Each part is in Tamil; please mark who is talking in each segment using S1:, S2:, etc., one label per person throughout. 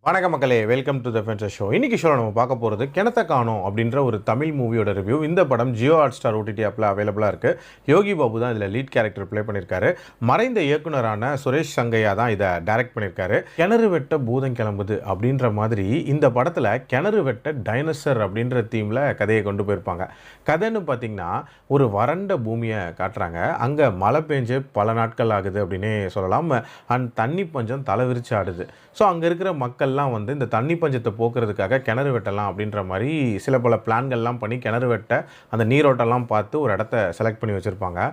S1: வணக்க மக்களே, வெல்கம் டு த ஃபென்சர் ஷோ. இன்னைக்கு ஷோவில் நம்ம பார்க்க போகிறது கிணத்த காணோம் அப்படின்ற ஒரு தமிழ் மூவியோட ரிவ்யூ. இந்த படம் ஜியோ ஹாட்ஸ்டார் ஓடிடி ஆப்பில் அவைலபிளாக இருக்குது. யோகி பாபு தான் இதில் லீட் கேரக்டர் ப்ளே பண்ணியிருக்காரு. மறைந்த இயக்குனரான சுரேஷ் சங்கையா தான் இதை டைரக்ட் பண்ணியிருக்காரு. கிணறு வெட்ட பூதம் கிளம்புது அப்படின்ற மாதிரி இந்த படத்தில் கிணறு வெட்ட டைனோசர் அப்படின்ற தீமில் கதையை கொண்டு போயிருப்பாங்க. கதைன்னு பார்த்திங்கன்னா ஒரு வறண்ட பூமியை காட்டுறாங்க. அங்கே மழை பெஞ்சு பல நாட்கள் ஆகுது அப்படின்னே சொல்லலாம். அண்ட் தண்ணி பஞ்சம் தலைவிரிச்சு ஆடுது. ஸோ அங்கே இருக்கிற மக்கள்லாம் இந்த தண்ணி பஞ்சத்தை போக்குறதுக்காக கிணறு வெட்டலாம் அப்படின்ற மாதிரி சில பல பிளான்கள்லாம் பண்ணி கிணறு வெட்ட அந்த நீரோட்டெல்லாம் பார்த்து ஒரு இடத்த செலக்ட் பண்ணி வச்சுருப்பாங்க.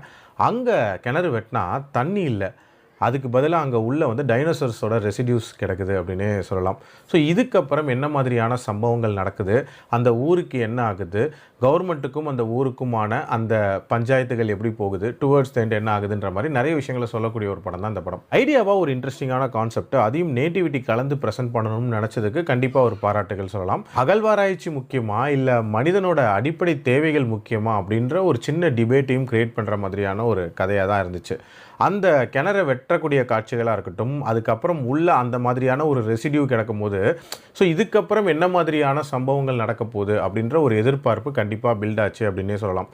S1: அங்கே கிணறு வெட்டினா தண்ணி இல்லை, அதுக்கு பதிலாக அங்கே உள்ள டைனோசர்ஸோட ரெசிடியூஸ் கிடக்குது அப்படின்னு சொல்லலாம். ஸோ இதுக்கப்புறம் என்ன மாதிரியான சம்பவங்கள் நடக்குது, அந்த ஊருக்கு என்ன ஆகுது, கவர்மெண்ட்டுக்கும் அந்த ஊருக்குமான அந்த பஞ்சாயத்துகள் எப்படி போகுது, டுவர்ட்ஸ் த எண்ட் என்ன ஆகுதுன்ற மாதிரி நிறைய விஷயங்களை சொல்லக்கூடிய ஒரு படம் தான் இந்த படம். ஐடியாவாக ஒரு இன்ட்ரெஸ்டிங்கான கான்செப்ட், அதையும் நேட்டிவிட்டி கலந்து ப்ரெசென்ட் பண்ணணும்னு நினச்சதுக்கு கண்டிப்பாக ஒரு பாராட்டுகள் சொல்லலாம். அகழ்வாராய்ச்சி முக்கியமா இல்லை மனிதனோட அடிப்படை தேவைகள் முக்கியமா அப்படின்ற ஒரு சின்ன டிபேட்டையும் கிரியேட் பண்ணுற மாதிரியான ஒரு கதையாக தான் இருந்துச்சு. அந்த கிணறை வெட்டக்கூடிய காட்சிகளாக இருக்கட்டும், அதுக்கப்புறம் உள்ள அந்த மாதிரியான ஒரு ரெசிடியூ கிடக்கும் போது ஸோ இதுக்கப்புறம் என்ன மாதிரியான சம்பவங்கள் நடக்க போகுது அப்படின்ற ஒரு எதிர்பார்ப்பு கண்டிப்பாக பில்ட் ஆச்சு அப்படின்னே சொல்லலாம்.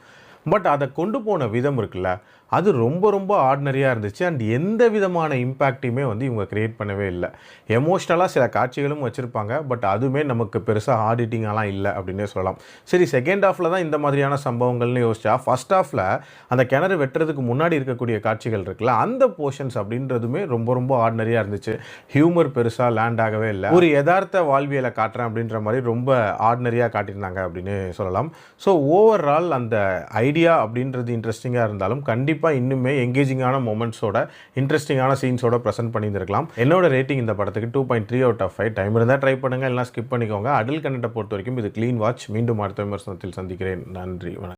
S1: பட் அதை கொண்டு போன விதம் இருக்குல்ல, அது ரொம்ப ரொம்ப ஆர்டினரியாக இருந்துச்சு. அண்ட் எந்த விதமான இம்பேக்டையுமே இவங்க க்ரியேட் பண்ணவே இல்லை. எமோஷ்னலாக சில காட்சிகளும் வச்சுருப்பாங்க, பட் அதுவுமே நமக்கு பெருசாக ஆடிட்டிங்காலாம் இல்லை அப்படின்னே சொல்லலாம். சரி, செகண்ட் ஹாஃபில் தான் இந்த மாதிரியான சம்பவங்கள்னு யோசிச்சா, ஃபஸ்ட் ஹாஃபில் அந்த கிணறு வெட்டுறதுக்கு முன்னாடி இருக்கக்கூடிய காட்சிகள் இருக்குல்ல, அந்த போர்ஷன்ஸ் அப்படின்றதுமே ரொம்ப ரொம்ப ஆர்டினரியாக இருந்துச்சு. ஹியூமர் பெருசாக லேண்ட் ஆகவே இல்லை. ஒரு யதார்த்த வாழ்வியலை காட்டுறேன் அப்படின்ற மாதிரி ரொம்ப ஆர்டினரியாக காட்டியிருந்தாங்க அப்படின்னு சொல்லலாம். ஸோ ஓவரால் அந்த ஐடியா அப்படின்றது இன்ட்ரெஸ்டிங்காக இருந்தாலும் கண்டிப்பாக இன்னுமே எங்கேஜிங்கான மொமெண்ட்ஸோட இன்ட்ரெஸ்டிங்கான சீன்ஸோட ப்ரெசென்ட் பண்ணியிருந்திருக்கலாம். என்னோட ரேட்டிங் இந்த படத்துக்கு 2.3 out of 5. டைம் இருந்தால் ட்ரை பண்ணுங்கள், எல்லாம் ஸ்கிப் பண்ணிக்கோங்க. அடல்ட் கண்டென்ட்டை பொறுத்த வரைக்கும் இது க்ளீன் வாட்ச். மீண்டும் அடுத்த விமர்சனத்தில் சந்திக்கிறேன். நன்றி, வணக்கம்.